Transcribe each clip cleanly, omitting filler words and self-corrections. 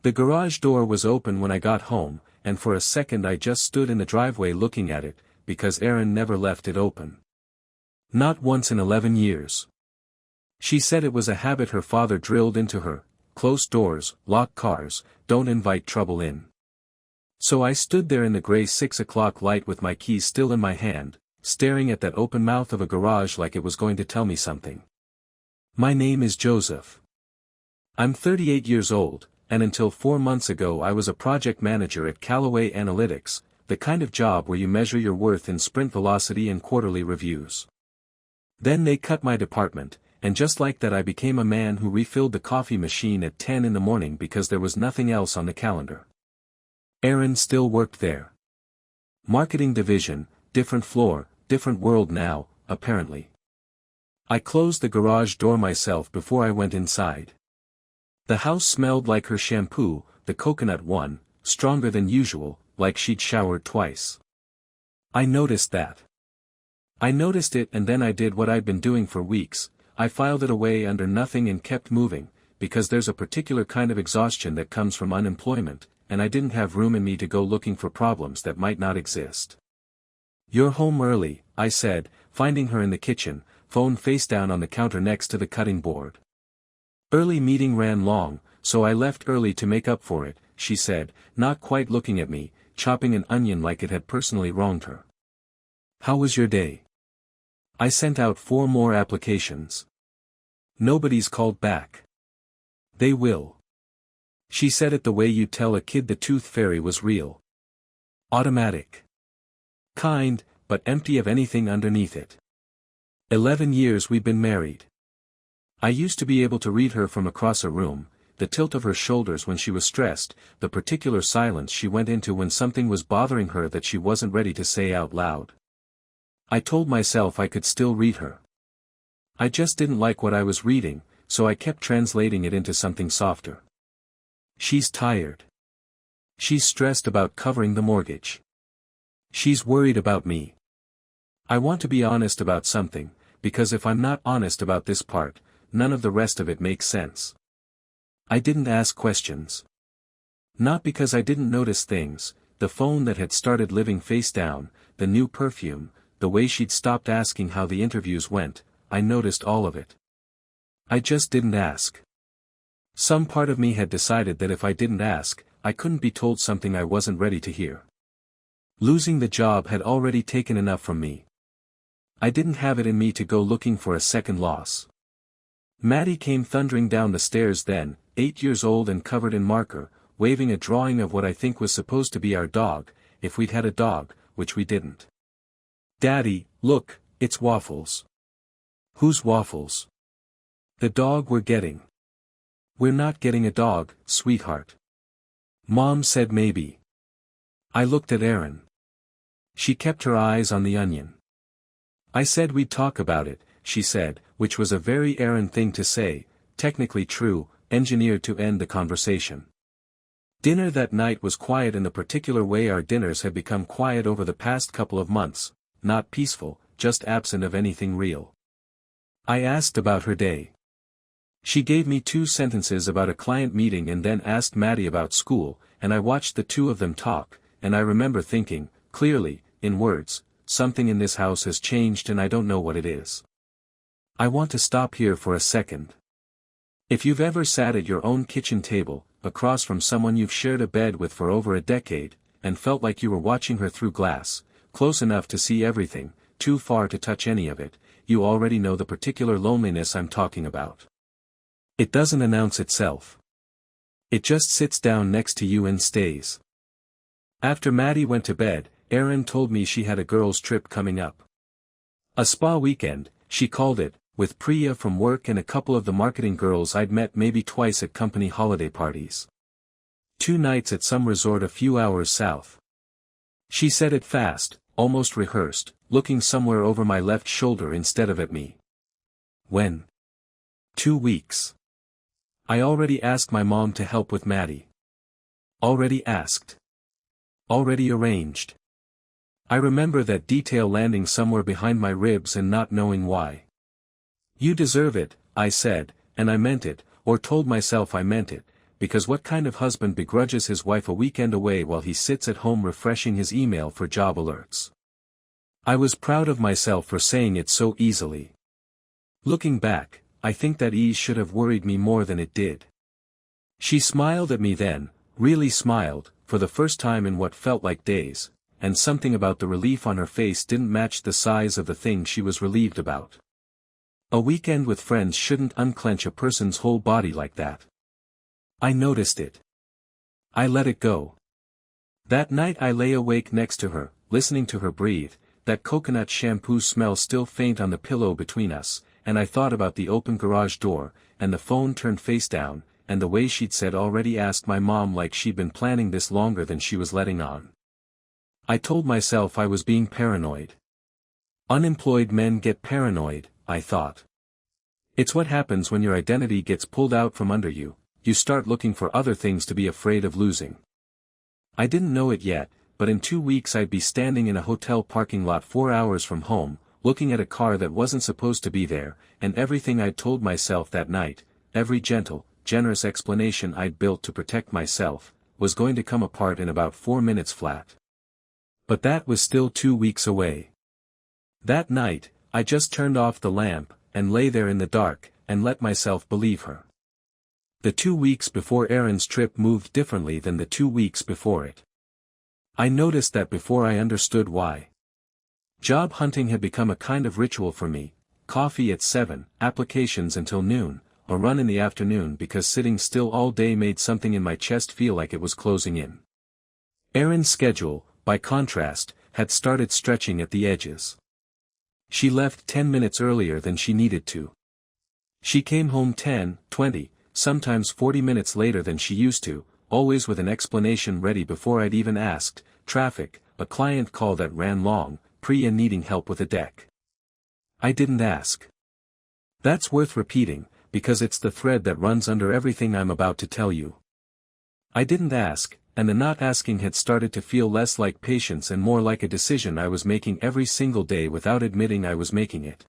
The garage door was open when I got home, and for a second I just stood in the driveway looking at it, because Erin never left it open. Not once in 11 years. She said it was a habit her father drilled into her: close doors, lock cars, don't invite trouble in. So I stood there in the gray 6 o'clock light with my keys still in my hand, staring at that open mouth of a garage like it was going to tell me something. My name is Joseph. I'm 38 years old, and until 4 months ago I was a project manager at Callaway Analytics, the kind of job where you measure your worth in sprint velocity and quarterly reviews. Then they cut my department, and just like that I became a man who refilled the coffee machine at 10 in the morning because there was nothing else on the calendar. Erin still worked there. Marketing division, different floor, different world now, apparently. I closed the garage door myself before I went inside. The house smelled like her shampoo, the coconut one, stronger than usual, like she'd showered twice. I noticed that. I noticed it, and then I did what I'd been doing for weeks. I filed it away under nothing and kept moving, because there's a particular kind of exhaustion that comes from unemployment, and I didn't have room in me to go looking for problems that might not exist. "You're home early," I said, finding her in the kitchen, phone face down on the counter next to the cutting board. "Early meeting ran long, so I left early to make up for it," she said, not quite looking at me, chopping an onion like it had personally wronged her. "How was your day?" "I sent out 4 more applications. Nobody's called back." "They will." She said it the way you tell a kid the tooth fairy was real. Automatic. Kind, but empty of anything underneath it. 11 years we've been married. I used to be able to read her from across a room, the tilt of her shoulders when she was stressed, the particular silence she went into when something was bothering her that she wasn't ready to say out loud. I told myself I could still read her. I just didn't like what I was reading, so I kept translating it into something softer. She's tired. She's stressed about covering the mortgage. She's worried about me. I want to be honest about something, because if I'm not honest about this part, none of the rest of it makes sense. I didn't ask questions. Not because I didn't notice things: the phone that had started living face down, the new perfume, the way she'd stopped asking how the interviews went. I noticed all of it. I just didn't ask. Some part of me had decided that if I didn't ask, I couldn't be told something I wasn't ready to hear. Losing the job had already taken enough from me. I didn't have it in me to go looking for a second loss. Maddie came thundering down the stairs then, 8 years old and covered in marker, waving a drawing of what I think was supposed to be our dog, if we'd had a dog, which we didn't. "Daddy, look, it's Waffles." "Who's Waffles?" "The dog we're getting." "We're not getting a dog, sweetheart. Mom said maybe." I looked at Erin. She kept her eyes on the onion. "I said we'd talk about it," she said, which was a very Erin thing to say, technically true, engineered to end the conversation. Dinner that night was quiet in the particular way our dinners had become quiet over the past couple of months, not peaceful, just absent of anything real. I asked about her day. She gave me 2 sentences about a client meeting and then asked Maddie about school, and I watched the 2 of them talk, and I remember thinking, clearly, in words, something in this house has changed and I don't know what it is. I want to stop here for a second. If you've ever sat at your own kitchen table, across from someone you've shared a bed with for over a decade, and felt like you were watching her through glass, close enough to see everything, too far to touch any of it, you already know the particular loneliness I'm talking about. It doesn't announce itself. It just sits down next to you and stays. After Maddie went to bed, Erin told me she had a girls' trip coming up. A spa weekend, she called it, with Priya from work and a couple of the marketing girls I'd met maybe twice at company holiday parties. 2 nights at some resort a few hours south. She said it fast, almost rehearsed, looking somewhere over my left shoulder instead of at me. "When?" 2 weeks. I already asked my mom to help with Maddie. Already asked. Already arranged. I remember that detail landing somewhere behind my ribs and not knowing why. "You deserve it," I said, and I meant it, or told myself I meant it, because what kind of husband begrudges his wife a weekend away while he sits at home refreshing his email for job alerts? I was proud of myself for saying it so easily. Looking back, I think that ease should have worried me more than it did. She smiled at me then, really smiled, for the first time in what felt like days, and something about the relief on her face didn't match the size of the thing she was relieved about. A weekend with friends shouldn't unclench a person's whole body like that. I noticed it. I let it go. That night I lay awake next to her, listening to her breathe, that coconut shampoo smell still faint on the pillow between us, and I thought about the open garage door, and the phone turned face down, and the way she'd said already asked my mom like she'd been planning this longer than she was letting on. I told myself I was being paranoid. Unemployed men get paranoid, I thought. It's what happens when your identity gets pulled out from under you, you start looking for other things to be afraid of losing. I didn't know it yet, but in 2 weeks I'd be standing in a hotel parking lot 4 hours from home, looking at a car that wasn't supposed to be there, and everything I'd told myself that night, every gentle, generous explanation I'd built to protect myself, was going to come apart in about 4 minutes flat. But that was still 2 weeks away. That night, I just turned off the lamp, and lay there in the dark, and let myself believe her. The 2 weeks before Erin's trip moved differently than the 2 weeks before it. I noticed that before I understood why. Job hunting had become a kind of ritual for me, coffee at 7, applications until noon, a run in the afternoon because sitting still all day made something in my chest feel like it was closing in. Erin's schedule, by contrast, had started stretching at the edges. She left 10 minutes earlier than she needed to. She came home 10, 20, sometimes 40 minutes later than she used to, always with an explanation ready before I'd even asked: traffic, a client call that ran long, Priya needing help with a deck. I didn't ask. That's worth repeating, because it's the thread that runs under everything I'm about to tell you. I didn't ask, and the not asking had started to feel less like patience and more like a decision I was making every single day without admitting I was making it.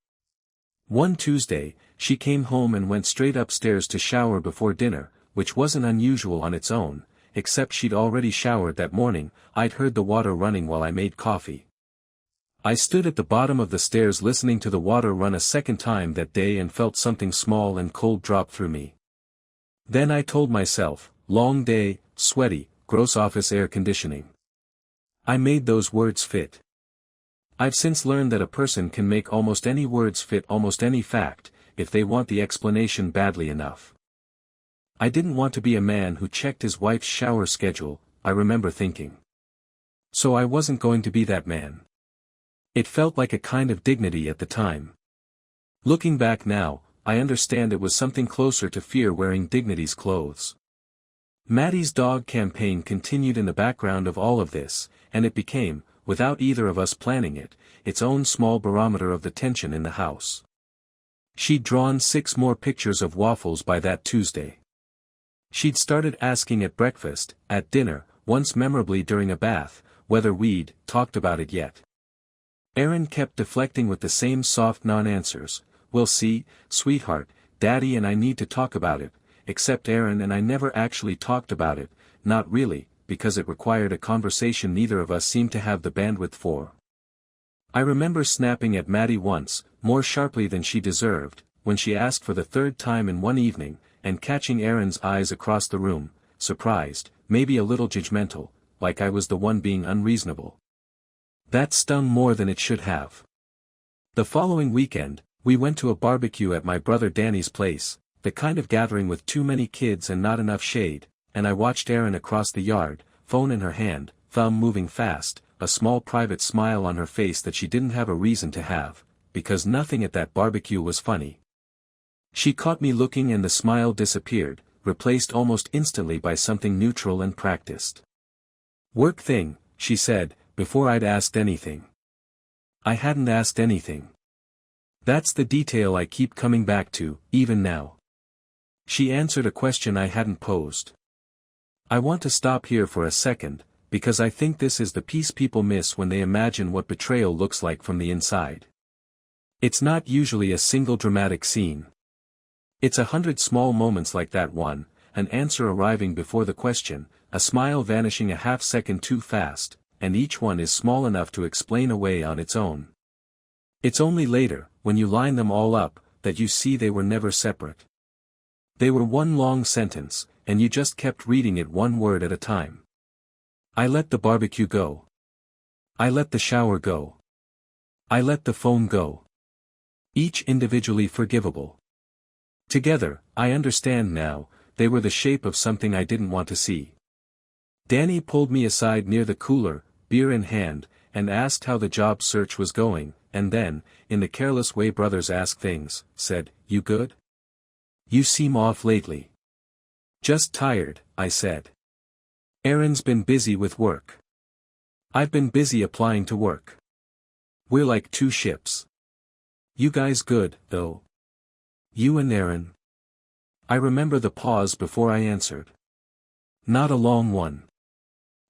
One Tuesday, she came home and went straight upstairs to shower before dinner, which wasn't unusual on its own, except she'd already showered that morning. I'd heard the water running while I made coffee. I stood at the bottom of the stairs listening to the water run a second time that day and felt something small and cold drop through me. Then I told myself, long day, sweaty, gross office air conditioning. I made those words fit. I've since learned that a person can make almost any words fit almost any fact, if they want the explanation badly enough. I didn't want to be a man who checked his wife's shower schedule, I remember thinking. So I wasn't going to be that man. It felt like a kind of dignity at the time. Looking back now, I understand it was something closer to fear wearing dignity's clothes. Maddie's dog campaign continued in the background of all of this, and it became, without either of us planning it, its own small barometer of the tension in the house. She'd drawn 6 more pictures of waffles by that Tuesday. She'd started asking at breakfast, at dinner, once memorably during a bath, whether we'd talked about it yet. Erin kept deflecting with the same soft non-answers: "We'll see, sweetheart, Daddy and I need to talk about it," except Erin and I never actually talked about it, not really, because it required a conversation neither of us seemed to have the bandwidth for. I remember snapping at Maddie once, more sharply than she deserved, when she asked for the 3rd time in one evening, and catching Erin's eyes across the room, surprised, maybe a little judgmental, like I was the one being unreasonable. That stung more than it should have. The following weekend, we went to a barbecue at my brother Danny's place, the kind of gathering with too many kids and not enough shade, and I watched Erin across the yard, phone in her hand, thumb moving fast, a small private smile on her face that she didn't have a reason to have, because nothing at that barbecue was funny. She caught me looking and the smile disappeared, replaced almost instantly by something neutral and practiced. "Work thing," she said, before I'd asked anything. I hadn't asked anything. That's the detail I keep coming back to, even now. She answered a question I hadn't posed. I want to stop here for a second, because I think this is the piece people miss when they imagine what betrayal looks like from the inside. It's not usually a single dramatic scene. It's 100 small moments like that one, an answer arriving before the question, a smile vanishing a half-second too fast, and each one is small enough to explain away on its own. It's only later, when you line them all up, that you see they were never separate. They were one long sentence, and you just kept reading it one word at a time. I let the barbecue go. I let the shower go. I let the phone go. Each individually forgivable. Together, I understand now, they were the shape of something I didn't want to see. Danny pulled me aside near the cooler, beer in hand, and asked how the job search was going, and then, in the careless way brothers ask things, said, "You good? You seem off lately." "Just tired," I said. "Aaron's been busy with work. I've been busy applying to work. We're like two ships. You guys good, though? You and Aaron?" I remember the pause before I answered. Not a long one.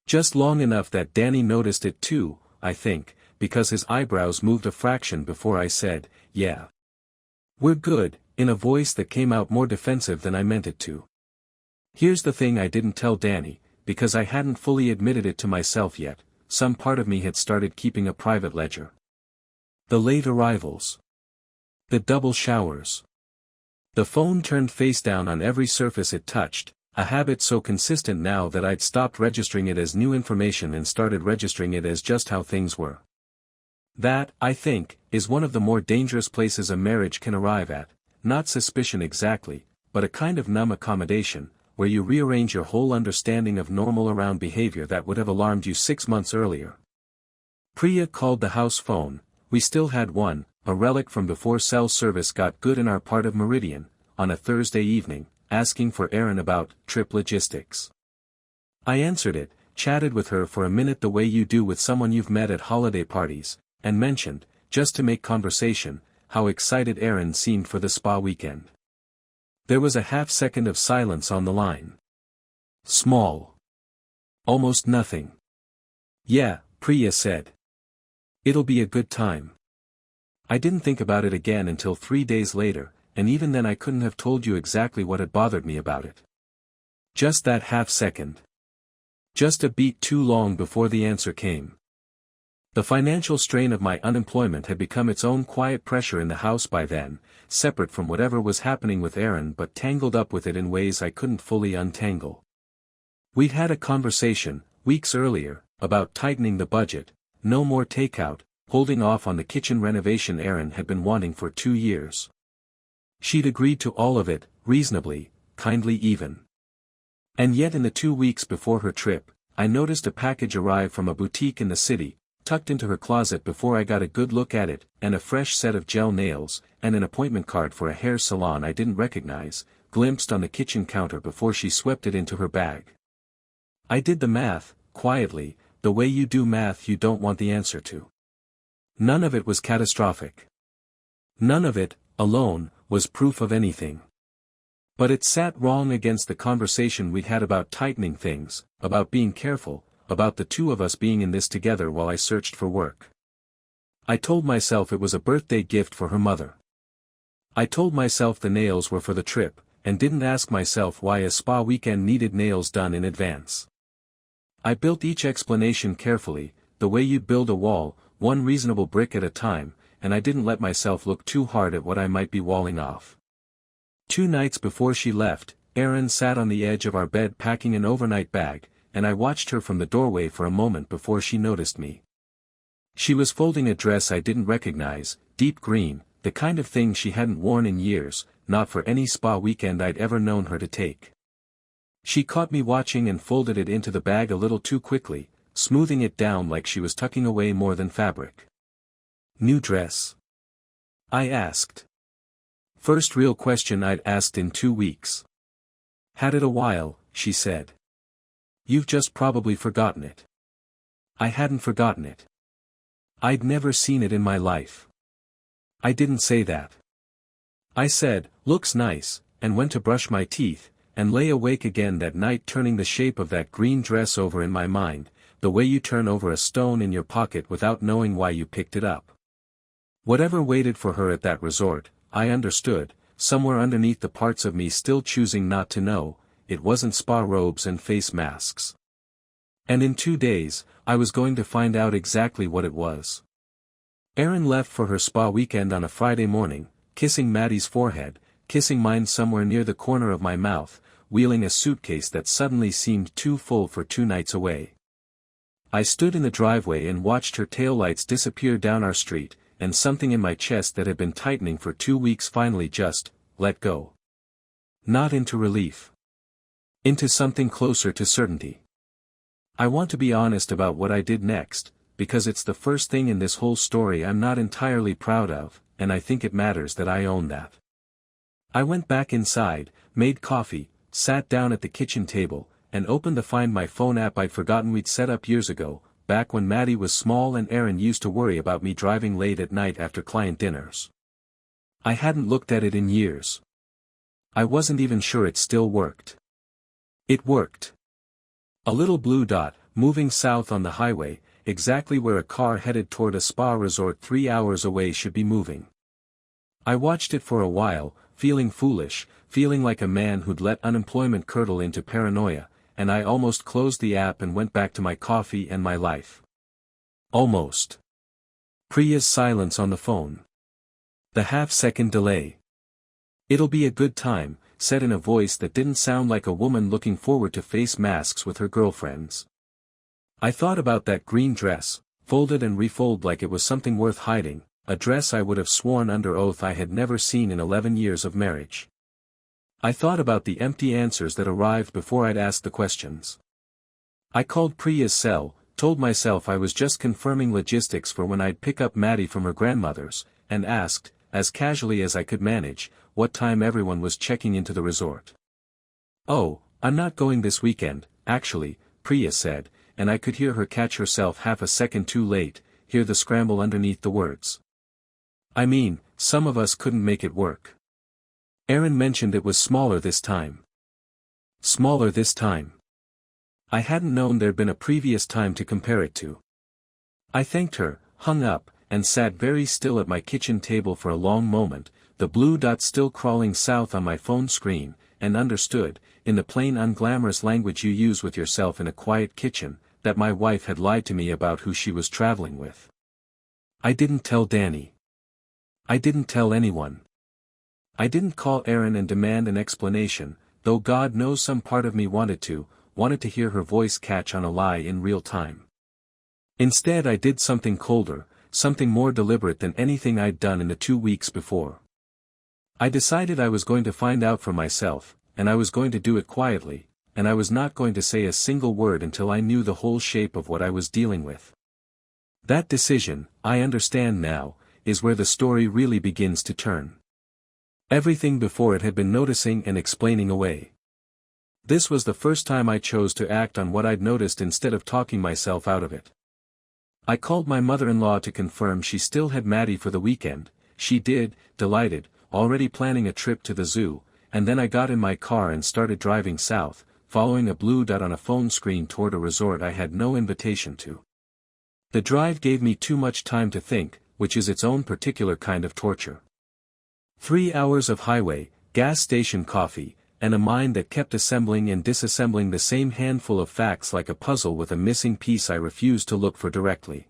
Just long enough that Danny noticed it too, I think, because his eyebrows moved a fraction before I said, "Yeah. We're good," in a voice that came out more defensive than I meant it to. Here's the thing I didn't tell Danny, because I hadn't fully admitted it to myself yet, some part of me had started keeping a private ledger. The late arrivals. The double showers. The phone turned face down on every surface it touched, a habit so consistent now that I'd stopped registering it as new information and started registering it as just how things were. That, I think, is one of the more dangerous places a marriage can arrive at, not suspicion exactly, but a kind of numb accommodation, where you rearrange your whole understanding of normal around behavior that would have alarmed you 6 months earlier. Priya called the house phone. We still had one, a relic from before cell service got good in our part of Meridian, on a Thursday evening, asking for Aaron about trip logistics. I answered it, chatted with her for a minute the way you do with someone you've met at holiday parties, and mentioned, just to make conversation, how excited Aaron seemed for the spa weekend. There was a half-second of silence on the line. Small. Almost nothing. "Yeah," Priya said. "It'll be a good time." I didn't think about it again until 3 days later, and even then I couldn't have told you exactly what had bothered me about it. Just that half-second. Just a beat too long before the answer came. The financial strain of my unemployment had become its own quiet pressure in the house by then, separate from whatever was happening with Aaron but tangled up with it in ways I couldn't fully untangle. We'd had a conversation, weeks earlier, about tightening the budget, no more takeout, holding off on the kitchen renovation Aaron had been wanting for 2 years. She'd agreed to all of it, reasonably, kindly even. And yet in the 2 weeks before her trip, I noticed a package arrive from a boutique in the city, tucked into her closet before I got a good look at it, and a fresh set of gel nails, and an appointment card for a hair salon I didn't recognize, glimpsed on the kitchen counter before she swept it into her bag. I did the math, quietly, the way you do math you don't want the answer to. None of it was catastrophic. None of it, alone, was proof of anything. But it sat wrong against the conversation we'd had about tightening things, about being careful, about the two of us being in this together while I searched for work. I told myself it was a birthday gift for her mother. I told myself the nails were for the trip, and didn't ask myself why a spa weekend needed nails done in advance. I built each explanation carefully, the way you'd build a wall, one reasonable brick at a time, and I didn't let myself look too hard at what I might be walling off. 2 nights before she left, Aaron sat on the edge of our bed packing an overnight bag, and I watched her from the doorway for a moment before she noticed me. She was folding a dress I didn't recognize, deep green, the kind of thing she hadn't worn in years, not for any spa weekend I'd ever known her to take. She caught me watching and folded it into the bag a little too quickly, smoothing it down like she was tucking away more than fabric. "New dress?" I asked. First real question I'd asked in 2 weeks. "Had it a while," she said. "You've just probably forgotten it." I hadn't forgotten it. I'd never seen it in my life. I didn't say that. I said, "Looks nice," and went to brush my teeth, and lay awake again that night turning the shape of that green dress over in my mind, the way you turn over a stone in your pocket without knowing why you picked it up. Whatever waited for her at that resort, I understood, somewhere underneath the parts of me still choosing not to know, it wasn't spa robes and face masks. And in 2 days, I was going to find out exactly what it was. Erin left for her spa weekend on a Friday morning, kissing Maddie's forehead, kissing mine somewhere near the corner of my mouth, wheeling a suitcase that suddenly seemed too full for 2 nights away. I stood in the driveway and watched her taillights disappear down our street, and something in my chest that had been tightening for 2 weeks finally just let go. Not into relief. Into something closer to certainty. I want to be honest about what I did next, because it's the first thing in this whole story I'm not entirely proud of, and I think it matters that I own that. I went back inside, made coffee, sat down at the kitchen table, and opened the Find My Phone app I'd forgotten we'd set up years ago, back when Maddie was small and Erin used to worry about me driving late at night after client dinners. I hadn't looked at it in years. I wasn't even sure it still worked. It worked. A little blue dot, moving south on the highway, exactly where a car headed toward a spa resort 3 hours away should be moving. I watched it for a while, feeling foolish, feeling like a man who'd let unemployment curdle into paranoia, and I almost closed the app and went back to my coffee and my life. Almost. Priya's silence on the phone. The half-second delay. "It'll be a good time," said in a voice that didn't sound like a woman looking forward to face masks with her girlfriends. I thought about that green dress, folded and refolded like it was something worth hiding, a dress I would have sworn under oath I had never seen in 11 years of marriage. I thought about the empty answers that arrived before I'd asked the questions. I called Priya's cell, told myself I was just confirming logistics for when I'd pick up Maddie from her grandmother's, and asked, as casually as I could manage, what time everyone was checking into the resort. "Oh, I'm not going this weekend, actually," Priya said, and I could hear her catch herself half a second too late, hear the scramble underneath the words. "I mean, some of us couldn't make it work. Erin mentioned it was smaller this time." Smaller this time. I hadn't known there'd been a previous time to compare it to. I thanked her, hung up, and sat very still at my kitchen table for a long moment, the blue dot still crawling south on my phone screen, and understood, in the plain unglamorous language you use with yourself in a quiet kitchen, that my wife had lied to me about who she was traveling with. I didn't tell Danny. I didn't tell anyone. I didn't call Erin and demand an explanation, though God knows some part of me wanted to hear her voice catch on a lie in real time. Instead I did something colder, something more deliberate than anything I'd done in the 2 weeks before. I decided I was going to find out for myself, and I was going to do it quietly, and I was not going to say a single word until I knew the whole shape of what I was dealing with. That decision, I understand now, is where the story really begins to turn. Everything before it had been noticing and explaining away. This was the first time I chose to act on what I'd noticed instead of talking myself out of it. I called my mother-in-law to confirm she still had Maddie for the weekend. She did, delighted, already planning a trip to the zoo, and then I got in my car and started driving south, following a blue dot on a phone screen toward a resort I had no invitation to. The drive gave me too much time to think, which is its own particular kind of torture. 3 hours of highway, gas station coffee, and a mind that kept assembling and disassembling the same handful of facts like a puzzle with a missing piece I refused to look for directly.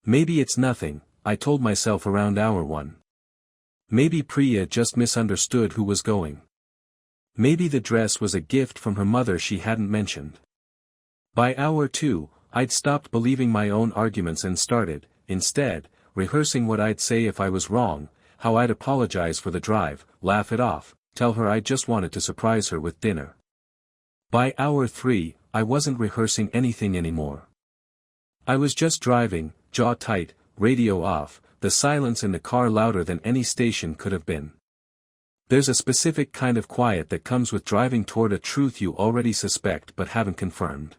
Maybe it's nothing, I told myself around hour 1. Maybe Priya just misunderstood who was going. Maybe the dress was a gift from her mother she hadn't mentioned. By hour 2, I'd stopped believing my own arguments and started, instead, rehearsing what I'd say if I was wrong, how I'd apologize for the drive, laugh it off, tell her I just wanted to surprise her with dinner. By hour 3, I wasn't rehearsing anything anymore. I was just driving, jaw tight, radio off, the silence in the car louder than any station could have been. There's a specific kind of quiet that comes with driving toward a truth you already suspect but haven't confirmed.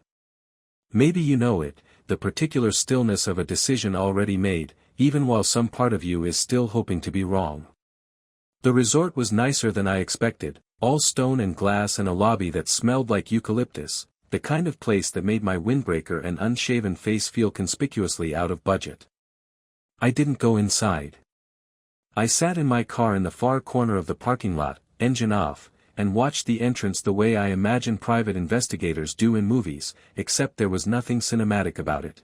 Maybe you know it, the particular stillness of a decision already made, even while some part of you is still hoping to be wrong. The resort was nicer than I expected, all stone and glass and a lobby that smelled like eucalyptus, the kind of place that made my windbreaker and unshaven face feel conspicuously out of budget. I didn't go inside. I sat in my car in the far corner of the parking lot, engine off, and watched the entrance the way I imagine private investigators do in movies, except there was nothing cinematic about it.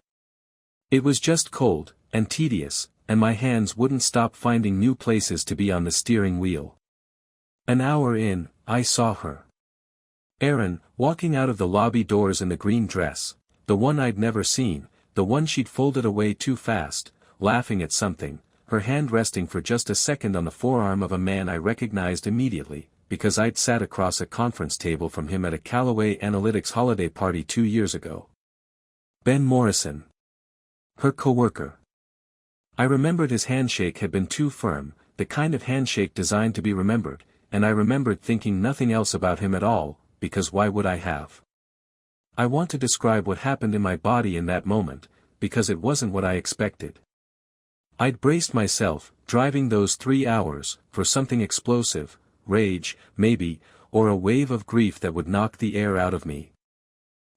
It was just cold, and tedious, and my hands wouldn't stop finding new places to be on the steering wheel. An hour in, I saw her. Erin, walking out of the lobby doors in the green dress, the one I'd never seen, the one she'd folded away too fast, laughing at something, her hand resting for just a second on the forearm of a man I recognized immediately, because I'd sat across a conference table from him at a Callaway Analytics holiday party 2 years ago. Ben Morrison. Her coworker. I remembered his handshake had been too firm, the kind of handshake designed to be remembered, and I remembered thinking nothing else about him at all, because why would I have? I want to describe what happened in my body in that moment, because it wasn't what I expected. I'd braced myself, driving those 3 hours, for something explosive, rage, maybe, or a wave of grief that would knock the air out of me.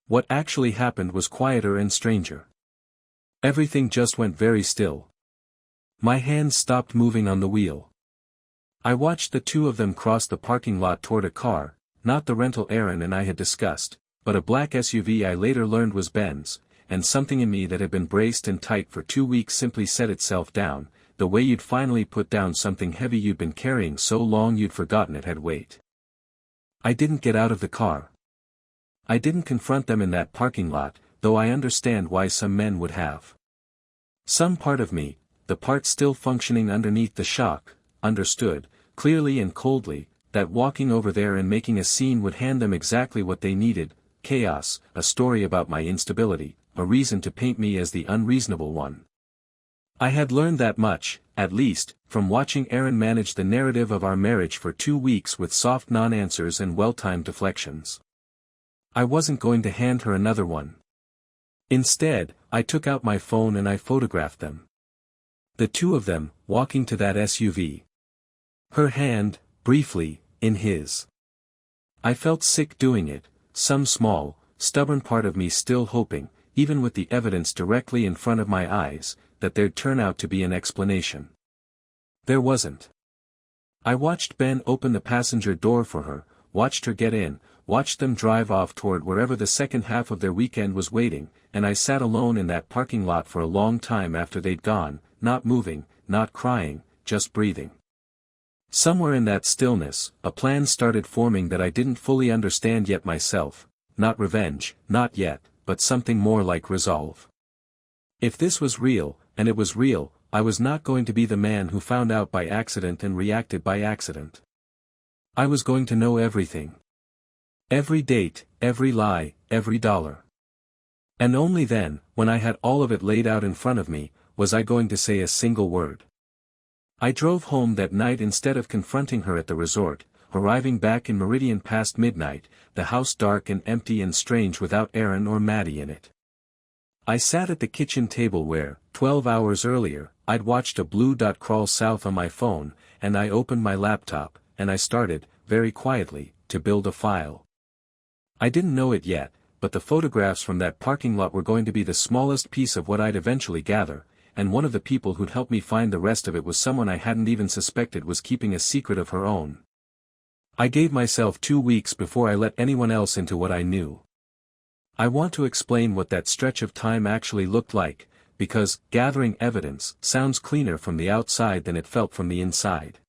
What actually happened was quieter and stranger. Everything just went very still. My hands stopped moving on the wheel. I watched the two of them cross the parking lot toward a car, not the rental Erin and I had discussed, but a black SUV I later learned was Ben's, and something in me that had been braced and tight for 2 weeks simply set itself down, the way you'd finally put down something heavy you'd been carrying so long you'd forgotten it had weight. I didn't get out of the car. I didn't confront them in that parking lot, though I understand why some men would have. Some part of me, the part still functioning underneath the shock, understood, clearly and coldly, that walking over there and making a scene would hand them exactly what they needed: chaos, a story about my instability, a reason to paint me as the unreasonable one. I had learned that much, at least, from watching Erin manage the narrative of our marriage for 2 weeks with soft non-answers and well-timed deflections. I wasn't going to hand her another one. Instead, I took out my phone and I photographed them. The two of them, walking to that SUV. Her hand, briefly, in his. I felt sick doing it, some small, stubborn part of me still hoping, even with the evidence directly in front of my eyes, that there'd turn out to be an explanation. There wasn't. I watched Ben open the passenger door for her, watched her get in, watched them drive off toward wherever the second half of their weekend was waiting, and I sat alone in that parking lot for a long time after they'd gone, not moving, not crying, just breathing. Somewhere in that stillness, a plan started forming that I didn't fully understand yet myself, not revenge, not yet, but something more like resolve. If this was real, and it was real, I was not going to be the man who found out by accident and reacted by accident. I was going to know everything. Every date, every lie, every dollar. And only then, when I had all of it laid out in front of me, was I going to say a single word. I drove home that night instead of confronting her at the resort, arriving back in Meridian past midnight, the house dark and empty and strange without Erin or Maddie in it. I sat at the kitchen table where, 12 hours earlier, I'd watched a blue dot crawl south on my phone, and I opened my laptop, and I started, very quietly, to build a file. I didn't know it yet, but the photographs from that parking lot were going to be the smallest piece of what I'd eventually gather, and one of the people who'd help me find the rest of it was someone I hadn't even suspected was keeping a secret of her own. I gave myself 2 weeks before I let anyone else into what I knew. I want to explain what that stretch of time actually looked like, because gathering evidence sounds cleaner from the outside than it felt from the inside.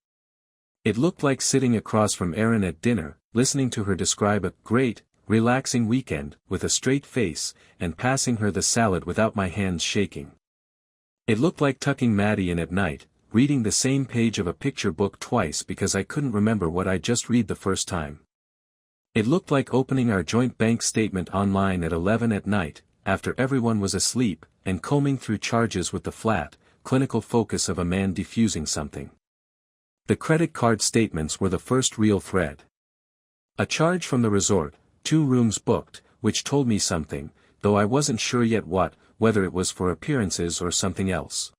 It looked like sitting across from Erin at dinner, listening to her describe a great, relaxing weekend, with a straight face, and passing her the salad without my hands shaking. It looked like tucking Maddie in at night, reading the same page of a picture book twice because I couldn't remember what I'd just read the first time. It looked like opening our joint bank statement online at 11 at night, after everyone was asleep, and combing through charges with the flat, clinical focus of a man defusing something. The credit card statements were the first real thread. A charge from the resort, 2 rooms booked, which told me something, though I wasn't sure yet what, whether it was for appearances or something else.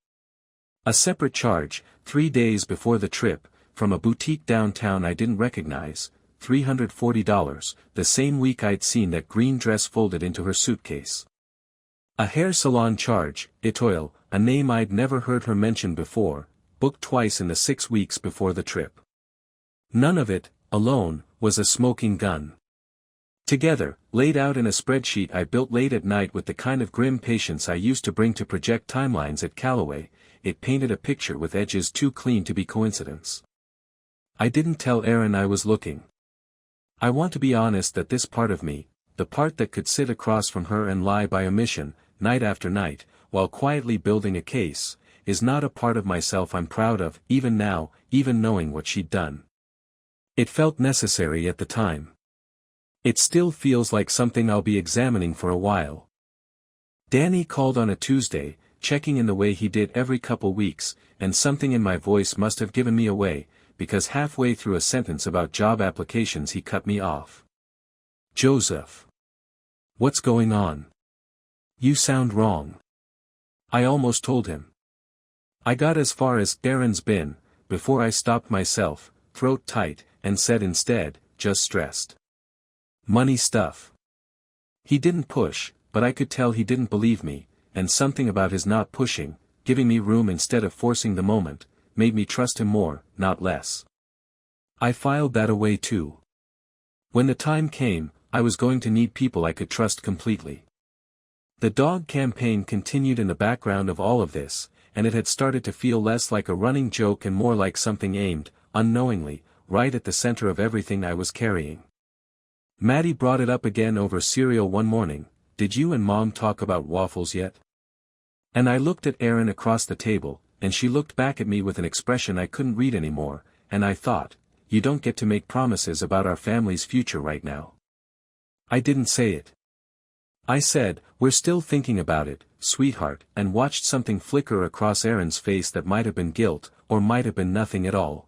A separate charge, 3 days before the trip, from a boutique downtown I didn't recognize, $340, the same week I'd seen that green dress folded into her suitcase. A hair salon charge, Etoile, a name I'd never heard her mention before, booked twice in the 6 weeks before the trip. None of it, alone, was a smoking gun. Together, laid out in a spreadsheet I built late at night with the kind of grim patience I used to bring to project timelines at Callaway, it painted a picture with edges too clean to be coincidence. I didn't tell Erin I was looking. I want to be honest that this part of me, the part that could sit across from her and lie by omission, night after night, while quietly building a case, is not a part of myself I'm proud of, even now, even knowing what she'd done. It felt necessary at the time. It still feels like something I'll be examining for a while. Danny called on a Tuesday, checking in the way he did every couple weeks, and something in my voice must have given me away, because halfway through a sentence about job applications he cut me off. "Joseph. What's going on? You sound wrong." I almost told him. I got as far as "Erin's been," before I stopped myself, throat tight, and said instead, "Just stressed. Money stuff." He didn't push, but I could tell he didn't believe me, and something about his not pushing, giving me room instead of forcing the moment, made me trust him more, not less. I filed that away too. When the time came, I was going to need people I could trust completely. The dog campaign continued in the background of all of this, and it had started to feel less like a running joke and more like something aimed, unknowingly, right at the center of everything I was carrying. Maddie brought it up again over cereal one morning. "Did you and Mom talk about waffles yet?" And I looked at Erin across the table, and she looked back at me with an expression I couldn't read anymore, and I thought, you don't get to make promises about our family's future right now. I didn't say it. I said, "We're still thinking about it, sweetheart," and watched something flicker across Erin's face that might have been guilt, or might have been nothing at all.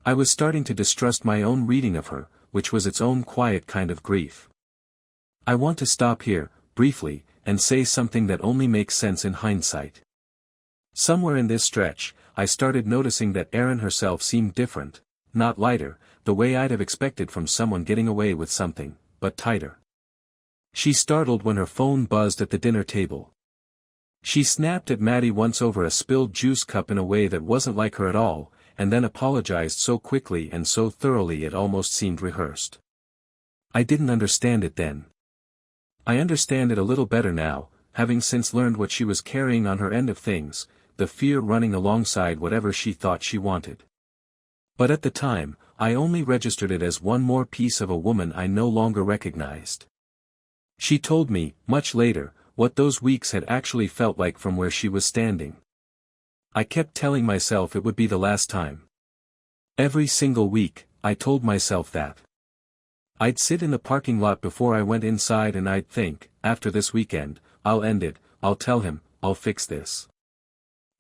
I was starting to distrust my own reading of her, which was its own quiet kind of grief. I want to stop here, briefly, and say something that only makes sense in hindsight. Somewhere in this stretch, I started noticing that Erin herself seemed different, not lighter, the way I'd have expected from someone getting away with something, but tighter. She startled when her phone buzzed at the dinner table. She snapped at Maddie once over a spilled juice cup in a way that wasn't like her at all, and then apologized so quickly and so thoroughly it almost seemed rehearsed. I didn't understand it then. I understand it a little better now, having since learned what she was carrying on her end of things, the fear running alongside whatever she thought she wanted. But at the time, I only registered it as one more piece of a woman I no longer recognized. She told me, much later, what those weeks had actually felt like from where she was standing. I kept telling myself it would be the last time. Every single week, I told myself that. I'd sit in the parking lot before I went inside and I'd think, after this weekend, I'll end it, I'll tell him, I'll fix this.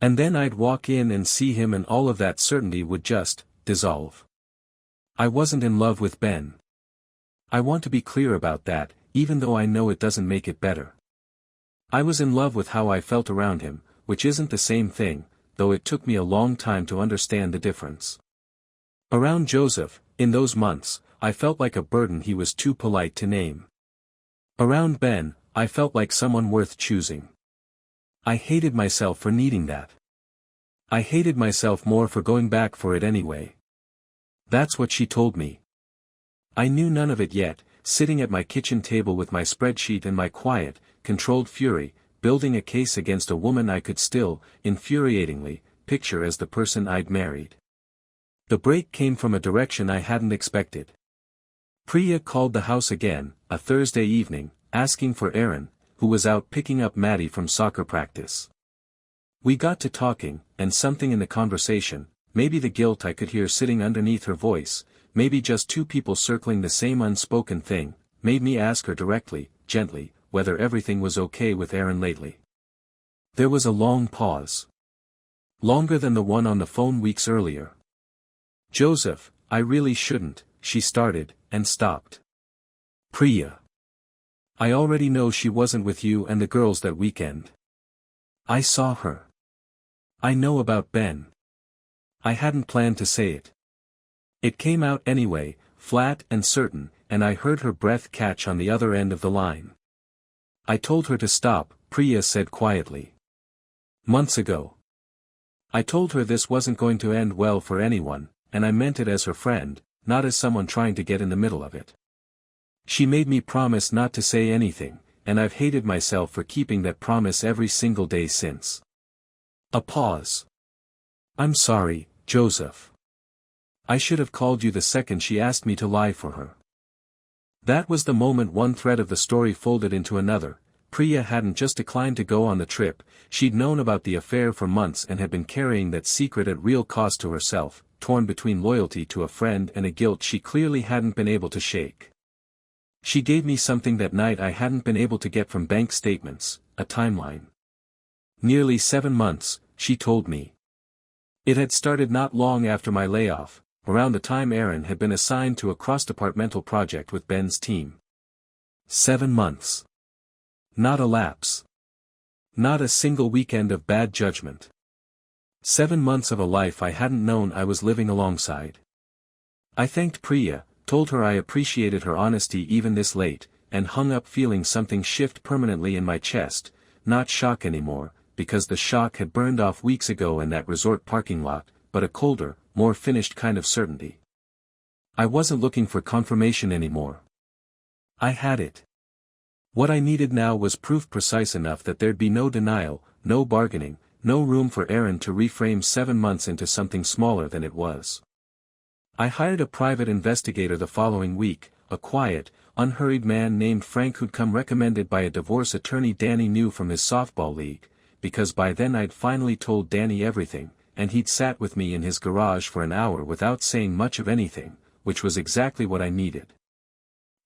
And then I'd walk in and see him and all of that certainty would just dissolve. I wasn't in love with Ben. I want to be clear about that, even though I know it doesn't make it better. I was in love with how I felt around him, which isn't the same thing, though it took me a long time to understand the difference. Around Joseph, in those months, I felt like a burden he was too polite to name. Around Ben, I felt like someone worth choosing. I hated myself for needing that. I hated myself more for going back for it anyway. That's what she told me. I knew none of it yet, sitting at my kitchen table with my spreadsheet and my quiet, controlled fury, building a case against a woman I could still, infuriatingly, picture as the person I'd married. The break came from a direction I hadn't expected. Priya called the house again, a Thursday evening, asking for Erin, who was out picking up Maddie from soccer practice. We got to talking, and something in the conversation, maybe the guilt I could hear sitting underneath her voice, maybe just two people circling the same unspoken thing, made me ask her directly, gently, whether everything was okay with Erin lately. There was a long pause. Longer than the one on the phone weeks earlier. "Joseph, I really shouldn't," she started, and stopped. "Priya. I already know she wasn't with you and the girls that weekend. I saw her. I know about Ben." I hadn't planned to say it. It came out anyway, flat and certain, and I heard her breath catch on the other end of the line. "I told her to stop," Priya said quietly. "Months ago. I told her this wasn't going to end well for anyone, and I meant it as her friend, not as someone trying to get in the middle of it. She made me promise not to say anything, and I've hated myself for keeping that promise every single day since. A pause. I'm sorry, Joseph. I should have called you the second she asked me to lie for her. That was the moment one thread of the story folded into another. Priya hadn't just declined to go on the trip, she'd known about the affair for months and had been carrying that secret at real cost to herself, torn between loyalty to a friend and a guilt she clearly hadn't been able to shake. She gave me something that night I hadn't been able to get from bank statements, a timeline. Nearly 7 months, she told me. It had started not long after my layoff, around the time Aaron had been assigned to a cross-departmental project with Ben's team. 7 months. Not a lapse. Not a single weekend of bad judgment. 7 months of a life I hadn't known I was living alongside. I thanked Priya, told her I appreciated her honesty even this late, and hung up feeling something shift permanently in my chest, not shock anymore, because the shock had burned off weeks ago in that resort parking lot, but a colder, more finished kind of certainty. I wasn't looking for confirmation anymore. I had it. What I needed now was proof precise enough that there'd be no denial, no bargaining, no room for Aaron to reframe 7 months into something smaller than it was. I hired a private investigator the following week, a quiet, unhurried man named Frank who'd come recommended by a divorce attorney Danny knew from his softball league, because by then I'd finally told Danny everything, and he'd sat with me in his garage for an hour without saying much of anything, which was exactly what I needed.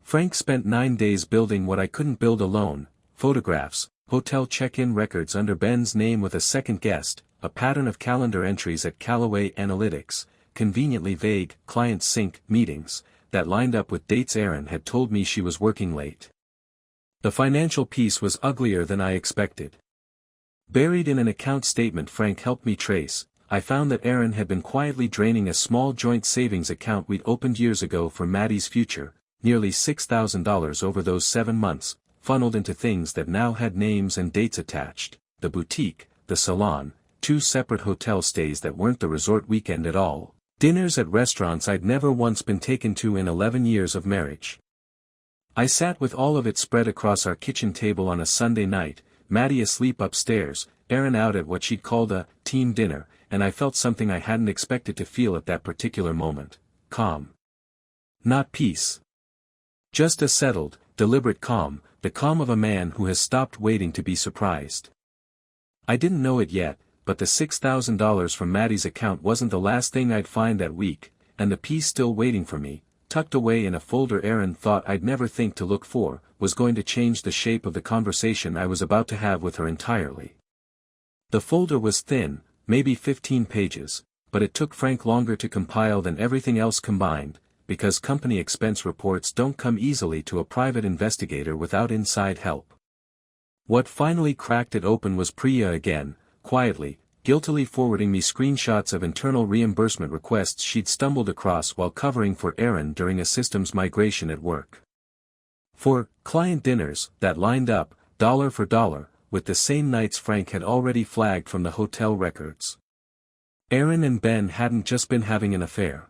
Frank spent 9 days building what I couldn't build alone: photographs, hotel check-in records under Ben's name with a second guest, a pattern of calendar entries at Callaway Analytics, conveniently vague client sync meetings, that lined up with dates Aaron had told me she was working late. The financial piece was uglier than I expected. Buried in an account statement Frank helped me trace, I found that Aaron had been quietly draining a small joint savings account we'd opened years ago for Maddie's future, nearly $6,000 over those 7 months, funneled into things that now had names and dates attached: the boutique, the salon, 2 separate hotel stays that weren't the resort weekend at all, dinners at restaurants I'd never once been taken to in 11 years of marriage. I sat with all of it spread across our kitchen table on a Sunday night, Maddie asleep upstairs, Aaron out at what she'd called a team dinner, and I felt something I hadn't expected to feel at that particular moment: calm. Not peace. Just a settled, deliberate calm, the calm of a man who has stopped waiting to be surprised. I didn't know it yet, but the $6,000 from Maddie's account wasn't the last thing I'd find that week, and the piece still waiting for me, tucked away in a folder Aaron thought I'd never think to look for, was going to change the shape of the conversation I was about to have with her entirely. The folder was thin, maybe 15 pages, but it took Frank longer to compile than everything else combined, because company expense reports don't come easily to a private investigator without inside help. What finally cracked it open was Priya again, quietly, guiltily forwarding me screenshots of internal reimbursement requests she'd stumbled across while covering for Aaron during a systems migration at work. For client dinners that lined up, dollar for dollar, with the same nights Frank had already flagged from the hotel records. Aaron and Ben hadn't just been having an affair.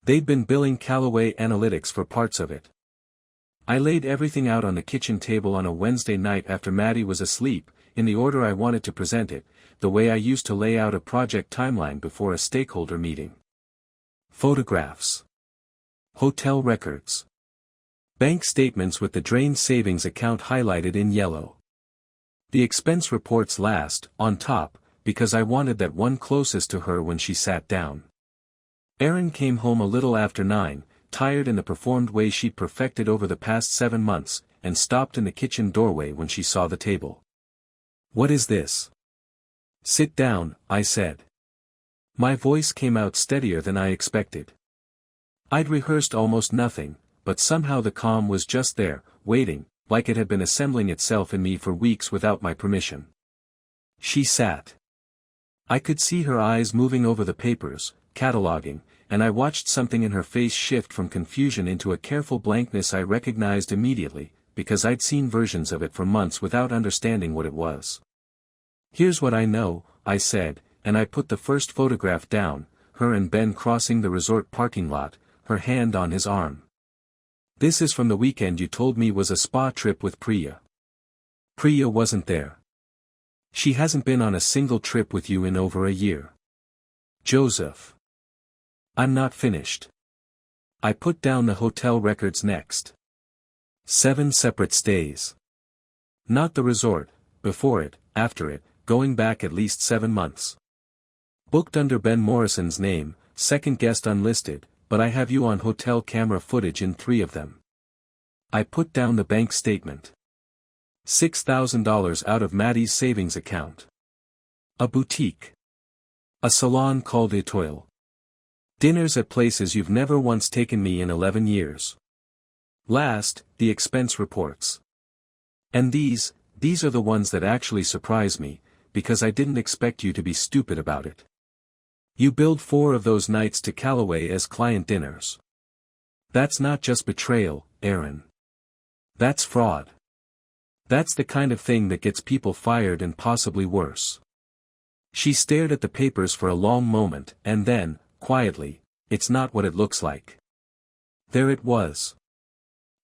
They'd been billing Callaway Analytics for parts of it. I laid everything out on the kitchen table on a Wednesday night after Maddie was asleep, in the order I wanted to present it, the way I used to lay out a project timeline before a stakeholder meeting. Photographs. Hotel records. Bank statements with the drained savings account highlighted in yellow. The expense reports last, on top, because I wanted that one closest to her when she sat down. Aaron came home a little after 9, tired in the performed way she'd perfected over the past 7 months, and stopped in the kitchen doorway when she saw the table. "What is this?" "Sit down," I said. My voice came out steadier than I expected. I'd rehearsed almost nothing, but somehow the calm was just there, waiting, like it had been assembling itself in me for weeks without my permission. She sat. I could see her eyes moving over the papers, cataloging, and I watched something in her face shift from confusion into a careful blankness I recognized immediately, because I'd seen versions of it for months without understanding what it was. "Here's what I know," I said, and I put the first photograph down, her and Ben crossing the resort parking lot, her hand on his arm. This is from the weekend you told me was a spa trip with Priya. Priya wasn't there. She hasn't been on a single trip with you in over a year. Joseph. I'm not finished. I put down the hotel records next. 7 separate stays. Not the resort, before it, after it, going back at least 7 months. Booked under Ben Morrison's name, second guest unlisted, but I have you on hotel camera footage in 3 of them. I put down the bank statement. $6,000 out of Maddie's savings account. A boutique. A salon called Étoile. Dinners at places you've never once taken me in 11 years. Last, the expense reports. And these are the ones that actually surprise me, because I didn't expect you to be stupid about it. You billed 4 of those nights to Callaway as client dinners. That's not just betrayal, Aaron. That's fraud. That's the kind of thing that gets people fired and possibly worse. She stared at the papers for a long moment and then, quietly, it's not what it looks like. There it was.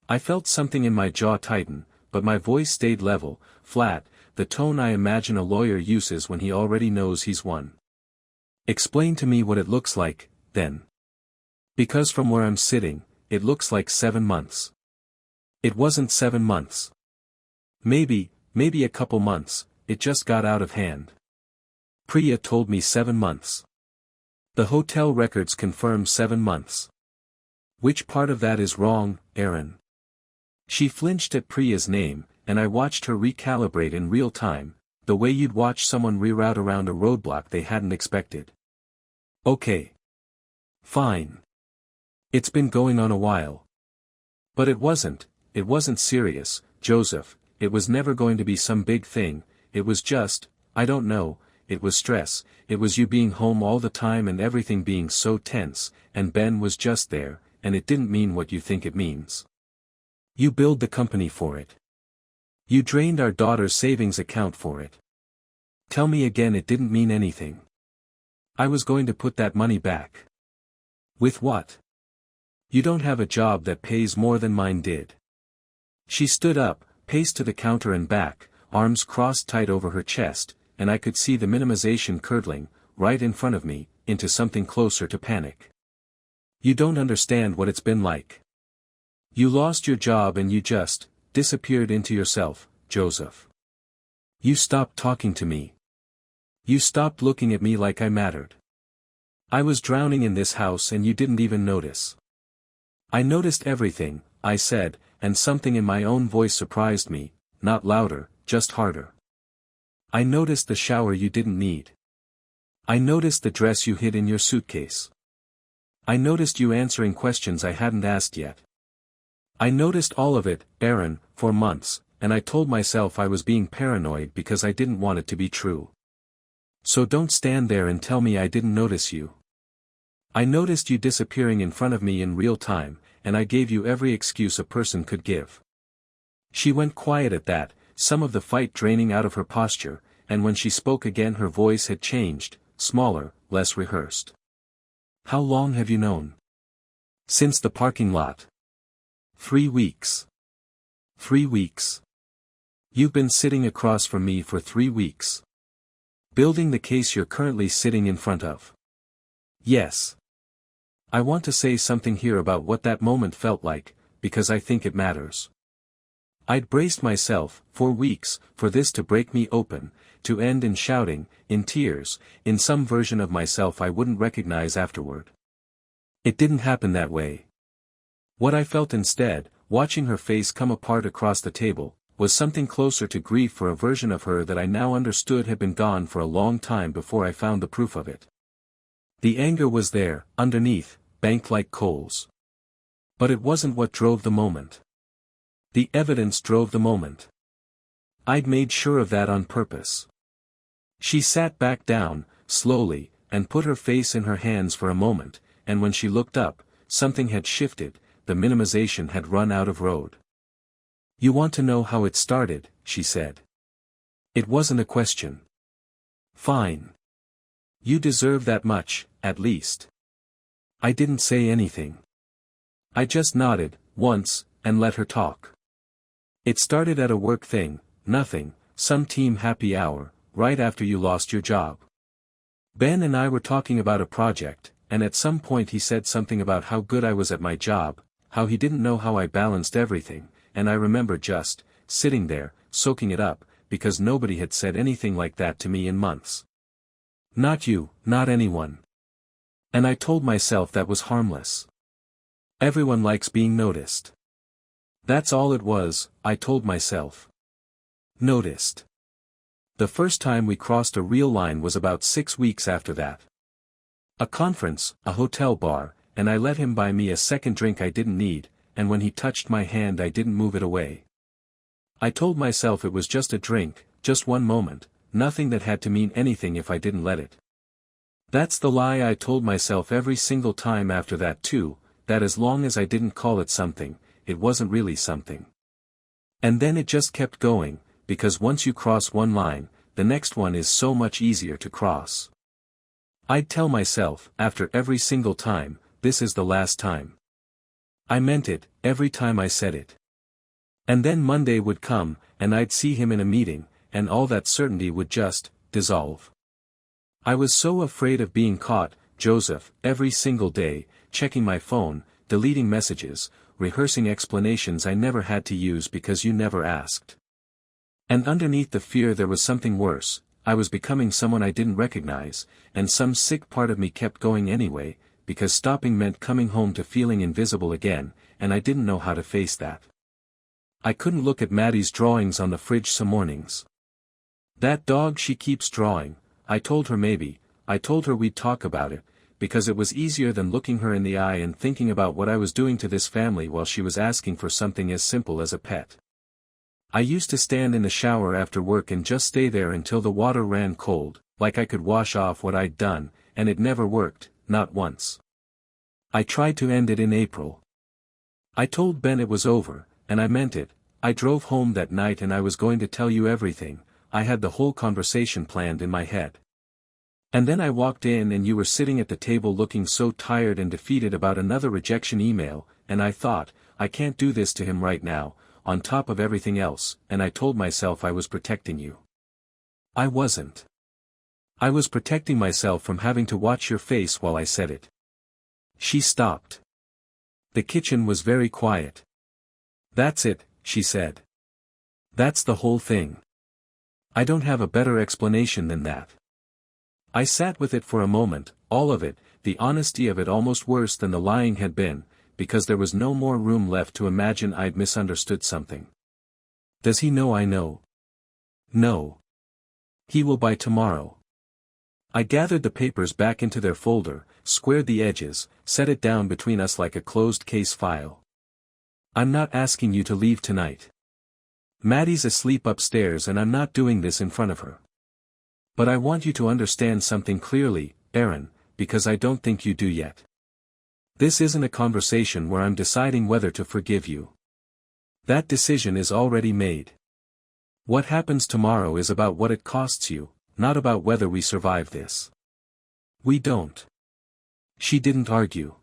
I felt something in my jaw tighten, but my voice stayed level, flat, the tone I imagine a lawyer uses when he already knows he's won. Explain to me what it looks like, then. Because from where I'm sitting, it looks like 7 months. It wasn't 7 months. Maybe a couple months, it just got out of hand. Priya told me 7 months. The hotel records confirm 7 months. Which part of that is wrong, Aaron? She flinched at Priya's name, and I watched her recalibrate in real time, the way you'd watch someone reroute around a roadblock they hadn't expected. Okay. Fine. It's been going on a while. But it wasn't serious, Joseph. It was never going to be some big thing, it was just, I don't know, it was stress, it was you being home all the time and everything being so tense, and Ben was just there, and it didn't mean what you think it means. You billed the company for it. You drained our daughter's savings account for it. Tell me again it didn't mean anything. I was going to put that money back. With what? You don't have a job that pays more than mine did. She stood up, paced to the counter and back, arms crossed tight over her chest, and I could see the minimization curdling, right in front of me, into something closer to panic. You don't understand what it's been like. You lost your job and you just disappeared into yourself, Joseph. You stopped talking to me. You stopped looking at me like I mattered. I was drowning in this house and you didn't even notice. I noticed everything, I said, and something in my own voice surprised me, not louder, just harder. I noticed the shower you didn't need. I noticed the dress you hid in your suitcase. I noticed you answering questions I hadn't asked yet. I noticed all of it, Aaron, for months, and I told myself I was being paranoid because I didn't want it to be true. So don't stand there and tell me I didn't notice you. I noticed you disappearing in front of me in real time, and I gave you every excuse a person could give. She went quiet at that, some of the fight draining out of her posture, and when she spoke again her voice had changed, smaller, less rehearsed. How long have you known? Since the parking lot. 3 weeks. 3 weeks. You've been sitting across from me for 3 weeks. Building the case you're currently sitting in front of. Yes. I want to say something here about what that moment felt like, because I think it matters. I'd braced myself, for weeks, for this to break me open, to end in shouting, in tears, in some version of myself I wouldn't recognize afterward. It didn't happen that way. What I felt instead, watching her face come apart across the table, was something closer to grief for a version of her that I now understood had been gone for a long time before I found the proof of it. The anger was there, underneath, banked like coals. But it wasn't what drove the moment. The evidence drove the moment. I'd made sure of that on purpose. She sat back down, slowly, and put her face in her hands for a moment, and when she looked up, something had shifted, the minimization had run out of road. You want to know how it started, she said. It wasn't a question. Fine. You deserve that much, at least. I didn't say anything. I just nodded, once, and let her talk. It started at a work thing, nothing, some team happy hour, right after you lost your job. Ben and I were talking about a project, and at some point he said something about how good I was at my job, how he didn't know how I balanced everything, and I remember just, sitting there, soaking it up, because nobody had said anything like that to me in months. Not you, not anyone. And I told myself that was harmless. Everyone likes being noticed. That's all it was, I told myself. Noticed. The first time we crossed a real line was about 6 weeks after that. A conference, a hotel bar, and I let him buy me a second drink I didn't need, and when he touched my hand I didn't move it away. I told myself it was just a drink, just one moment, nothing that had to mean anything if I didn't let it. That's the lie I told myself every single time after that too, that as long as I didn't call it something, it wasn't really something. And then it just kept going, because once you cross one line, the next one is so much easier to cross. I'd tell myself, after every single time, this is the last time. I meant it, every time I said it. And then Monday would come, and I'd see him in a meeting, and all that certainty would just dissolve. I was so afraid of being caught, Joseph, every single day, checking my phone, deleting messages, rehearsing explanations I never had to use because you never asked. And underneath the fear there was something worse, I was becoming someone I didn't recognize, and some sick part of me kept going anyway, because stopping meant coming home to feeling invisible again, and I didn't know how to face that. I couldn't look at Maddie's drawings on the fridge some mornings. That dog she keeps drawing, I told her we'd talk about it, because it was easier than looking her in the eye and thinking about what I was doing to this family while she was asking for something as simple as a pet. I used to stand in the shower after work and just stay there until the water ran cold, like I could wash off what I'd done, and it never worked, not once. I tried to end it in April. I told Ben it was over, and I meant it. I drove home that night and I was going to tell you everything, I had the whole conversation planned in my head. And then I walked in and you were sitting at the table looking so tired and defeated about another rejection email, and I thought, I can't do this to him right now, on top of everything else, and I told myself I was protecting you. I wasn't. I was protecting myself from having to watch your face while I said it. She stopped. The kitchen was very quiet. That's it, she said. That's the whole thing. I don't have a better explanation than that. I sat with it for a moment, all of it, the honesty of it almost worse than the lying had been, because there was no more room left to imagine I'd misunderstood something. Does he know I know? No. He will by tomorrow. I gathered the papers back into their folder, squared the edges, set it down between us like a closed case file. I'm not asking you to leave tonight. Maddie's asleep upstairs and I'm not doing this in front of her. But I want you to understand something clearly, Aaron, because I don't think you do yet. This isn't a conversation where I'm deciding whether to forgive you. That decision is already made. What happens tomorrow is about what it costs you, not about whether we survive this. We don't. She didn't argue.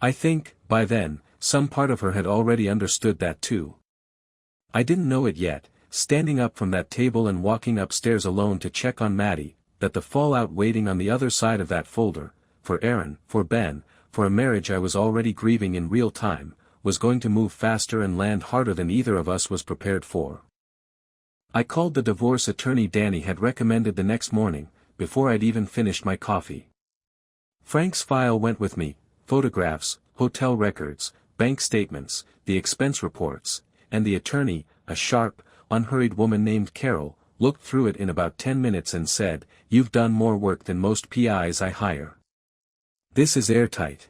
I think, by then, some part of her had already understood that too. I didn't know it yet, standing up from that table and walking upstairs alone to check on Maddie, that the fallout waiting on the other side of that folder, for Aaron, for Ben, for a marriage I was already grieving in real time, was going to move faster and land harder than either of us was prepared for. I called the divorce attorney Danny had recommended the next morning, before I'd even finished my coffee. Frank's file went with me, photographs, hotel records, bank statements, the expense reports, and the attorney, a sharp, unhurried woman named Carol, looked through it in about 10 minutes and said, "You've done more work than most PIs I hire. This is airtight."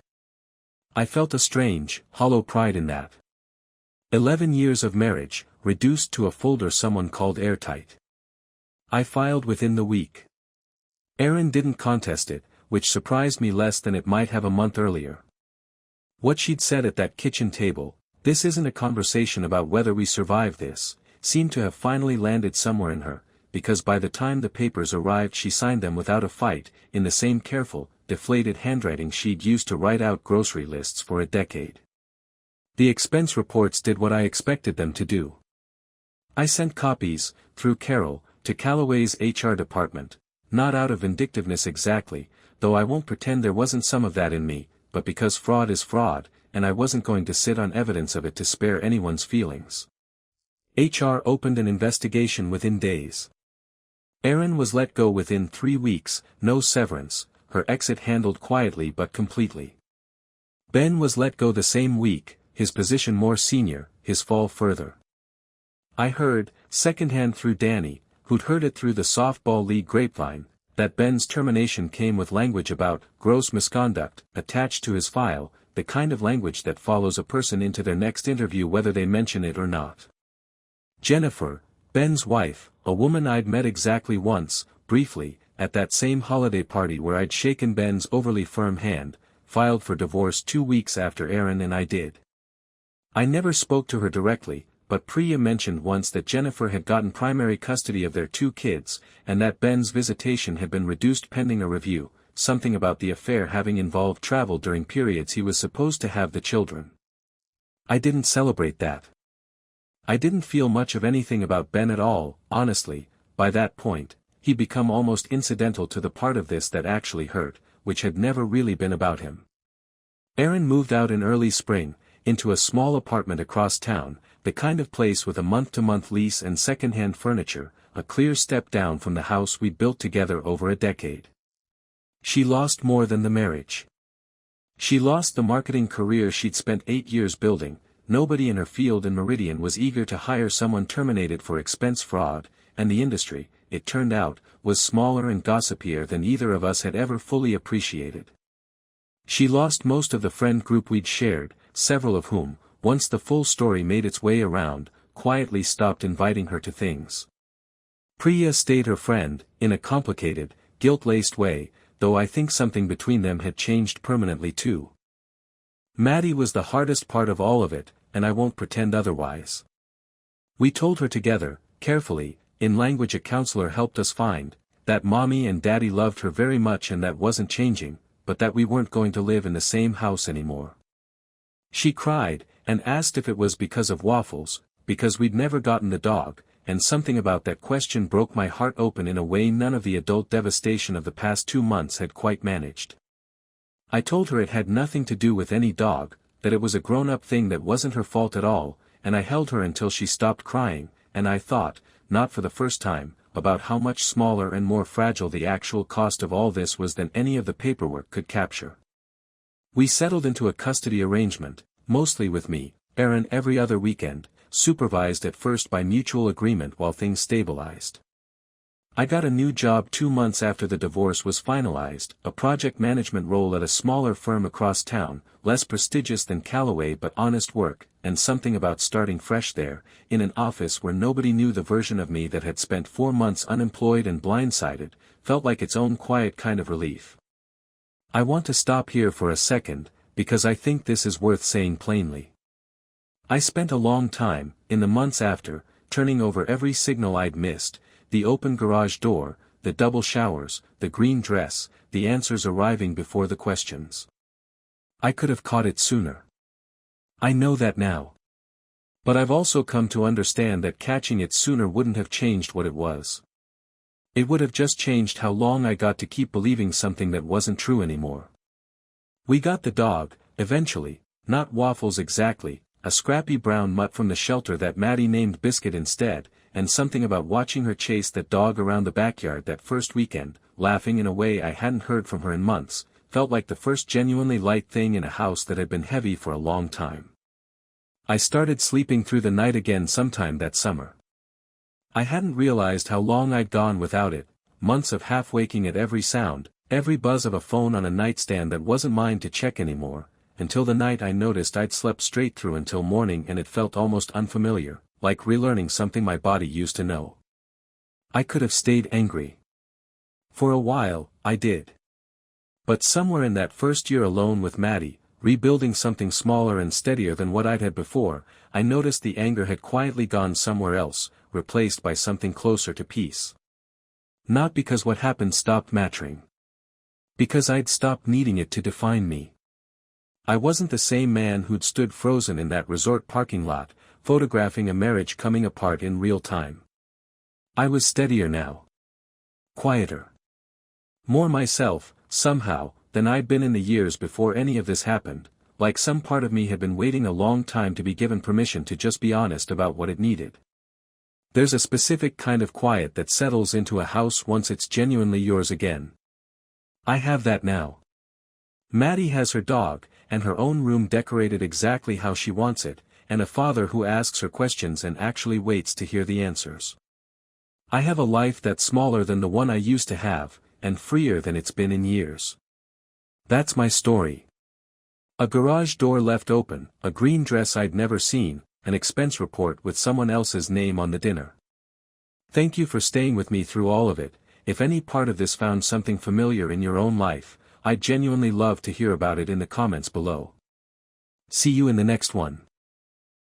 I felt a strange, hollow pride in that. 11 years of marriage, reduced to a folder someone called airtight. I filed within the week. Aaron didn't contest it, which surprised me less than it might have a month earlier. What she'd said at that kitchen table, "This isn't a conversation about whether we survive this," seemed to have finally landed somewhere in her, because by the time the papers arrived she signed them without a fight, in the same careful, deflated handwriting she'd used to write out grocery lists for a decade. The expense reports did what I expected them to do. I sent copies, through Carol, to Callaway's HR department, not out of vindictiveness exactly, though I won't pretend there wasn't some of that in me, but because fraud is fraud, and I wasn't going to sit on evidence of it to spare anyone's feelings. HR opened an investigation within days. Erin was let go within 3 weeks, no severance, her exit handled quietly but completely. Ben was let go the same week, his position more senior, his fall further. I heard, secondhand through Danny, who'd heard it through the softball league grapevine, that Ben's termination came with language about gross misconduct attached to his file, the kind of language that follows a person into their next interview whether they mention it or not. Jennifer, Ben's wife, a woman I'd met exactly once, briefly, at that same holiday party where I'd shaken Ben's overly firm hand, filed for divorce 2 weeks after Erin and I did. I never spoke to her directly, but Priya mentioned once that Jennifer had gotten primary custody of their 2 kids, and that Ben's visitation had been reduced pending a review, something about the affair having involved travel during periods he was supposed to have the children. I didn't celebrate that. I didn't feel much of anything about Ben at all, honestly. By that point, he'd become almost incidental to the part of this that actually hurt, which had never really been about him. Erin moved out in early spring, into a small apartment across town, the kind of place with a month-to-month lease and second-hand furniture, a clear step down from the house we'd built together over a decade. She lost more than the marriage. She lost the marketing career she'd spent 8 years building. Nobody in her field in Meridian was eager to hire someone terminated for expense fraud, and the industry, it turned out, was smaller and gossipier than either of us had ever fully appreciated. She lost most of the friend group we'd shared, several of whom, once the full story made its way around, quietly stopped inviting her to things. Priya stayed her friend, in a complicated, guilt-laced way, though I think something between them had changed permanently too. Maddie was the hardest part of all of it, and I won't pretend otherwise. We told her together, carefully, in language a counselor helped us find, that mommy and daddy loved her very much and that wasn't changing, but that we weren't going to live in the same house anymore. She cried, and asked if it was because of Waffles, because we'd never gotten the dog, and something about that question broke my heart open in a way none of the adult devastation of the past 2 months had quite managed. I told her it had nothing to do with any dog, that it was a grown-up thing that wasn't her fault at all, and I held her until she stopped crying, and I thought, not for the first time, about how much smaller and more fragile the actual cost of all this was than any of the paperwork could capture. We settled into a custody arrangement, mostly with me, Erin every other weekend, supervised at first by mutual agreement while things stabilized. I got a new job 2 months after the divorce was finalized, a project management role at a smaller firm across town, less prestigious than Callaway but honest work, and something about starting fresh there, in an office where nobody knew the version of me that had spent 4 months unemployed and blindsided, felt like its own quiet kind of relief. I want to stop here for a second, because I think this is worth saying plainly. I spent a long time, in the months after, turning over every signal I'd missed, the open garage door, the double showers, the green dress, the answers arriving before the questions. I could have caught it sooner. I know that now. But I've also come to understand that catching it sooner wouldn't have changed what it was. It would have just changed how long I got to keep believing something that wasn't true anymore. We got the dog, eventually, not Waffles exactly, a scrappy brown mutt from the shelter that Maddie named Biscuit instead, and something about watching her chase that dog around the backyard that first weekend, laughing in a way I hadn't heard from her in months, felt like the first genuinely light thing in a house that had been heavy for a long time. I started sleeping through the night again sometime that summer. I hadn't realized how long I'd gone without it, months of half-waking at every sound, every buzz of a phone on a nightstand that wasn't mine to check anymore, until the night I noticed I'd slept straight through until morning and it felt almost unfamiliar, like relearning something my body used to know. I could have stayed angry. For a while, I did. But somewhere in that first year alone with Maddie, rebuilding something smaller and steadier than what I'd had before, I noticed the anger had quietly gone somewhere else, replaced by something closer to peace. Not because what happened stopped mattering. Because I'd stopped needing it to define me. I wasn't the same man who'd stood frozen in that resort parking lot, photographing a marriage coming apart in real time. I was steadier now. Quieter. More myself, somehow, than I'd been in the years before any of this happened, like some part of me had been waiting a long time to be given permission to just be honest about what it needed. There's a specific kind of quiet that settles into a house once it's genuinely yours again. I have that now. Maddie has her dog, and her own room decorated exactly how she wants it, and a father who asks her questions and actually waits to hear the answers. I have a life that's smaller than the one I used to have, and freer than it's been in years. That's my story. A garage door left open, a green dress I'd never seen, an expense report with someone else's name on the dinner. Thank you for staying with me through all of it. If any part of this found something familiar in your own life, I'd genuinely love to hear about it in the comments below. See you in the next one.